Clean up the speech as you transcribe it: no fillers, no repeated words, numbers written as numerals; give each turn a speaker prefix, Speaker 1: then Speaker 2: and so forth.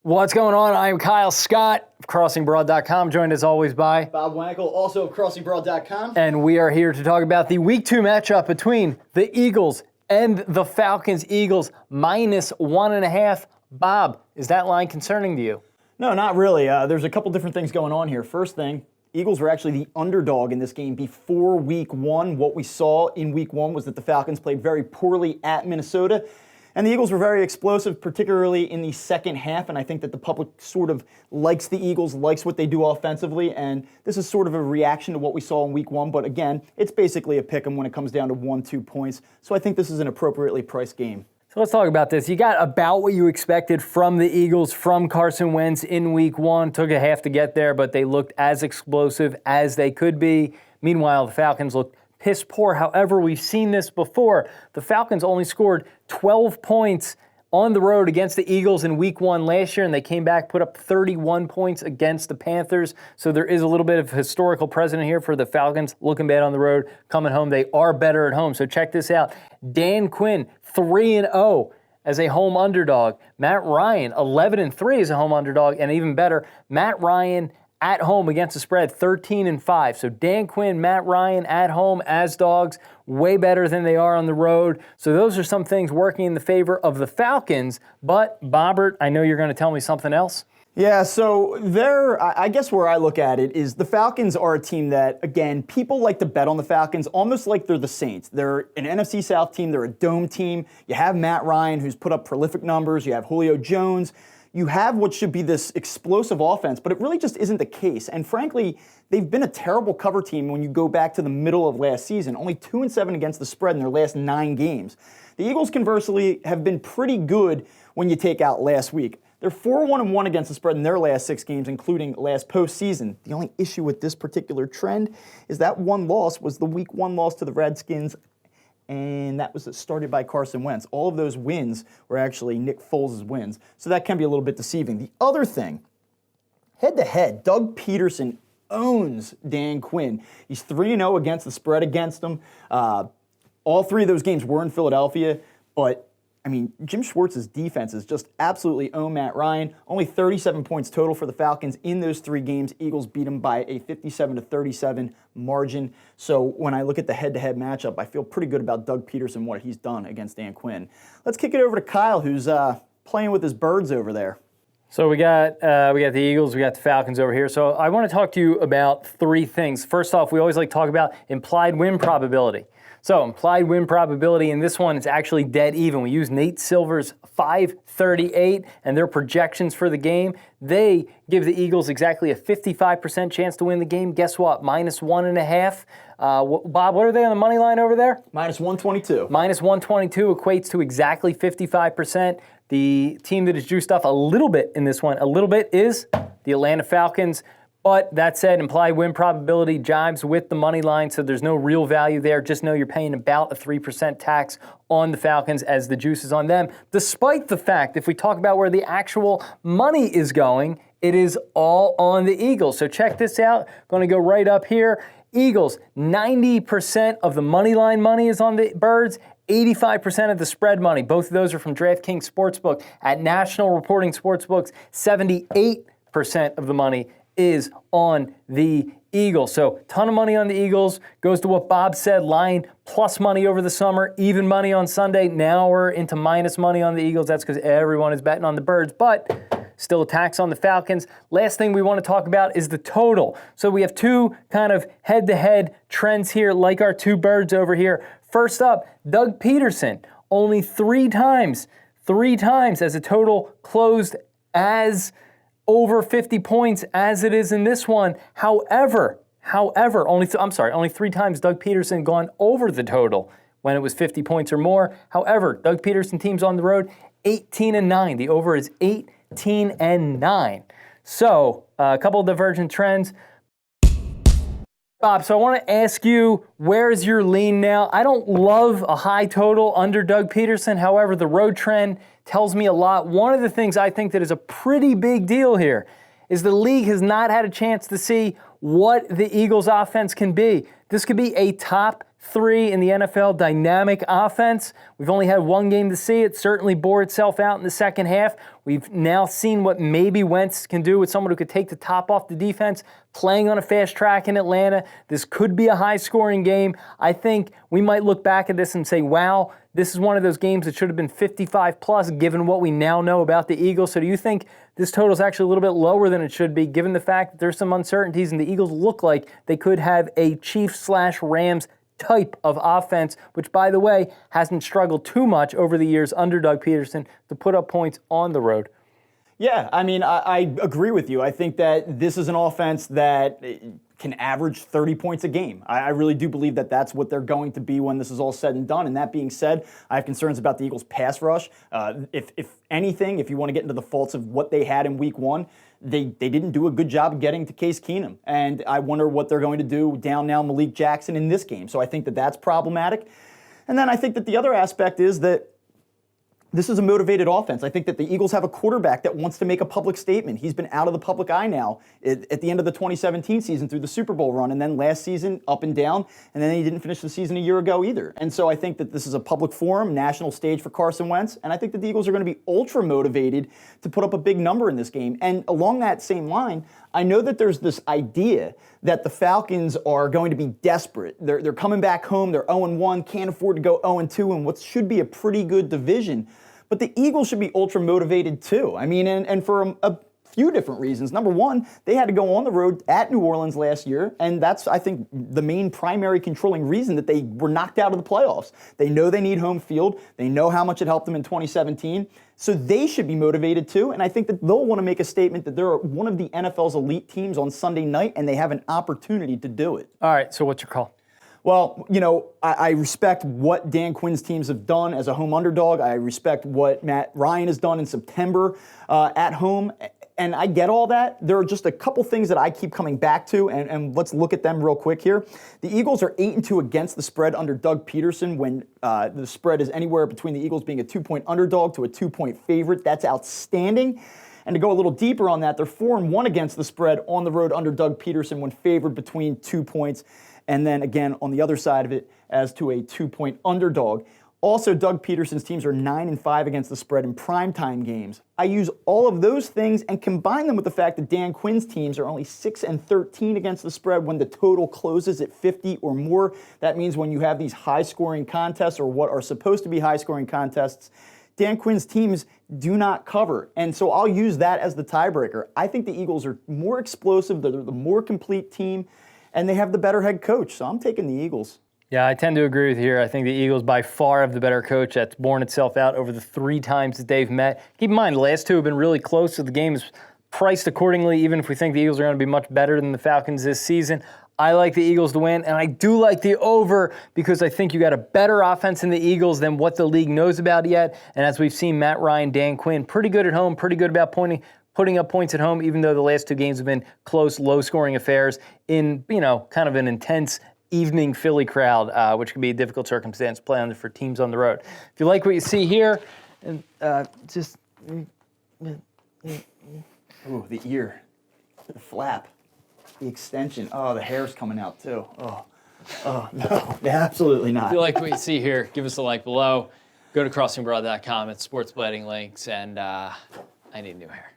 Speaker 1: What's going on? I'm Kyle Scott of CrossingBroad.com, joined as always by
Speaker 2: Bob Wankel, also of CrossingBroad.com.
Speaker 1: And we are here to talk about the Week 2 matchup between the Eagles and the Falcons. Eagles -1.5. Bob, is that line concerning to you?
Speaker 2: No, not really. There's a couple different things going on here. First thing, Eagles were actually the underdog in this game before Week 1. What we saw in Week 1 was that the Falcons played very poorly at Minnesota. And the Eagles were very explosive, particularly in the second half, and I think that the public sort of likes the Eagles, likes what they do offensively, and this is sort of a reaction to what we saw in Week 1, but again, it's basically a pick'em when it comes down to 1-2 points, so I think this is an appropriately priced game.
Speaker 1: So let's talk about this. You got about what you expected from the Eagles, from Carson Wentz in Week 1. Took a half to get there, but they looked as explosive as they could be. Meanwhile, the Falcons looked piss poor. However, we've seen this before. The Falcons only scored 12 points on the road against the Eagles in Week 1 last year, and they came back, put up 31 points against the Panthers. So there is a little bit of historical precedent here for the Falcons looking bad on the road, coming home. They are better at home. So check this out. Dan Quinn, 3-0 as a home underdog. Matt Ryan, 11-3 as a home underdog, and even better, Matt Ryan at home against the spread, 13-5. So Dan Quinn, Matt Ryan at home as dogs, way better than they are on the road. So those are some things working in the favor of the Falcons. But, Bobbert, I know you're going to tell me something else.
Speaker 2: Yeah, so I guess where I look at it is the Falcons are a team that, again, people like to bet on the Falcons almost like they're the Saints. They're an NFC South team. They're a dome team. You have Matt Ryan, who's put up prolific numbers. You have Julio Jones. You have what should be this explosive offense, but it really just isn't the case. And frankly, they've been a terrible cover team when you go back to the middle of last season. Only 2-7 against the spread in their last 9 games. The Eagles, conversely, have been pretty good when you take out last week. They're 4-1-1 against the spread in their last 6 games, including last postseason. The only issue with this particular trend is that one loss was the Week 1 loss to the Redskins, and that was started by Carson Wentz. All of those wins were actually Nick Foles' wins, so that can be a little bit deceiving. The other thing, head-to-head, Doug Peterson owns Dan Quinn. He's 3-0 against the spread against him. All 3 of those games were in Philadelphia, but I mean, Jim Schwartz's defense is just absolutely own Matt Ryan. Only 37 points total for the Falcons in those 3 games. Eagles beat them by a 57-37 margin. So when I look at the head-to-head matchup, I feel pretty good about Doug Peterson, what he's done against Dan Quinn. Let's kick it over to Kyle, who's playing with his birds over there.
Speaker 1: So we got the Eagles, we got the Falcons over here. So I want to talk to you about 3 things. First off, we always like to talk about implied win probability. So implied win probability in this one is actually dead even. We use Nate Silver's 538 and their projections for the game. They give the Eagles exactly a 55% chance to win the game. Guess what? -1.5. Bob, what are they on the money line over there?
Speaker 2: -122.
Speaker 1: -122 equates to exactly 55%. The team that is juiced up a little bit in this one, is the Atlanta Falcons. But that said, implied win probability jives with the money line, so there's no real value there. Just know you're paying about a 3% tax on the Falcons as the juice is on them. Despite the fact, if we talk about where the actual money is going, it is all on the Eagles. So check this out. Going to go right up here. Eagles, 90% of the money line money is on the Birds. 85% of the spread money. Both of those are from DraftKings Sportsbook. At National Reporting Sportsbooks, 78% of the money is on the Eagles. So ton of money on the Eagles. Goes to what Bob said, line plus money over the summer, even money on Sunday. Now we're into minus money on the Eagles. That's because everyone is betting on the Birds, but still a tax on the Falcons. Last thing we want to talk about is the total. So we have 2 kind of head-to-head trends here, like our 2 Birds over here. First up, Doug Peterson, only 3 times as a total closed as over 50 points as it is in this one. However, only 3 times Doug Peterson gone over the total when it was 50 points or more. However, Doug Peterson teams on the road, 18-9. The over is 18-9. So a couple of divergent trends. Bob, so I want to ask you, where's your lean now? I don't love a high total under Doug Peterson. However, the road trend tells me a lot. One of the things I think that is a pretty big deal here is the league has not had a chance to see what the Eagles' offense can be. This could be a top 3 in the NFL, dynamic offense. We've only had one game to see it. Certainly bore itself out in the second half. We've now seen what maybe Wentz can do with someone who could take the top off the defense, playing on a fast track in Atlanta. This could be a high-scoring game. I think we might look back at this and say, wow, this is one of those games that should have been 55-plus given what we now know about the Eagles. So do you think this total is actually a little bit lower than it should be, given the fact that there's some uncertainties and the Eagles look like they could have a Chiefs/Rams type of offense, which, by the way, hasn't struggled too much over the years under Doug Peterson to put up points on the road?
Speaker 2: Yeah, I mean, I agree with you. I think that this is an offense that can average 30 points a game. I really do believe that that's what they're going to be when this is all said and done. And that being said, I have concerns about the Eagles' pass rush. If anything, if you want to get into the faults of what they had in Week 1, they didn't do a good job of getting to Case Keenum. And I wonder what they're going to do down now Malik Jackson in this game. So I think that that's problematic. And then I think that the other aspect is that this is a motivated offense. I think that the Eagles have a quarterback that wants to make a public statement. He's been out of the public eye now at the end of the 2017 season through the Super Bowl run, and then last season up and down, and then he didn't finish the season a year ago either. And so I think that this is a public forum, national stage for Carson Wentz, and I think that the Eagles are going to be ultra motivated to put up a big number in this game. And along that same line, I know that there's this idea that the Falcons are going to be desperate. They're coming back home. They're 0-1, can't afford to go 0-2 in what should be a pretty good division. But the Eagles should be ultra motivated too. I mean, and for a few different reasons. Number one, they had to go on the road at New Orleans last year, and that's, I think, the main primary controlling reason that they were knocked out of the playoffs. They know they need home field. They know how much it helped them in 2017. So they should be motivated too, and I think that they'll want to make a statement that they're one of the NFL's elite teams on Sunday night, and they have an opportunity to do it.
Speaker 1: All right, so what's your call?
Speaker 2: Well, you know, I respect what Dan Quinn's teams have done as a home underdog. I respect what Matt Ryan has done in September at home. And I get all that. There are just a couple things that I keep coming back to, and let's look at them real quick here. The Eagles are 8-2 against the spread under Doug Peterson when the spread is anywhere between the Eagles being a 2-point underdog to a 2-point favorite. That's outstanding. And to go a little deeper on that, they're 4-1 against the spread on the road under Doug Peterson when favored between 2 points. And then again, on the other side of it, as to a 2-point underdog. Also, Doug Peterson's teams are 9-5 against the spread in primetime games. I use all of those things and combine them with the fact that Dan Quinn's teams are only 6-13 against the spread when the total closes at 50 or more. That means when you have these high-scoring contests, or what are supposed to be high-scoring contests, Dan Quinn's teams do not cover. And so I'll use that as the tiebreaker. I think the Eagles are more explosive, they're the more complete team, and they have the better head coach. So I'm taking the Eagles.
Speaker 1: Yeah, I tend to agree with you here. I think the Eagles by far have the better coach. That's borne itself out over the 3 times that they've met. Keep in mind, the last 2 have been really close, so the game is priced accordingly, even if we think the Eagles are going to be much better than the Falcons this season. I like the Eagles to win, and I do like the over because I think you got a better offense in the Eagles than what the league knows about yet. And as we've seen, Matt Ryan, Dan Quinn, pretty good at home, pretty good about putting up points at home, even though the last 2 games have been close, low-scoring affairs in, kind of an intense evening Philly crowd, which can be a difficult circumstance to play on for teams on the road. If you like what you see here, and just...
Speaker 2: Ooh, the ear, the flap, the extension. Oh, the hair's coming out too. Oh, no, absolutely not.
Speaker 1: If you like what you see here, give us a like below. Go to crossingbroad.com. It's sports betting links, and I need new hair.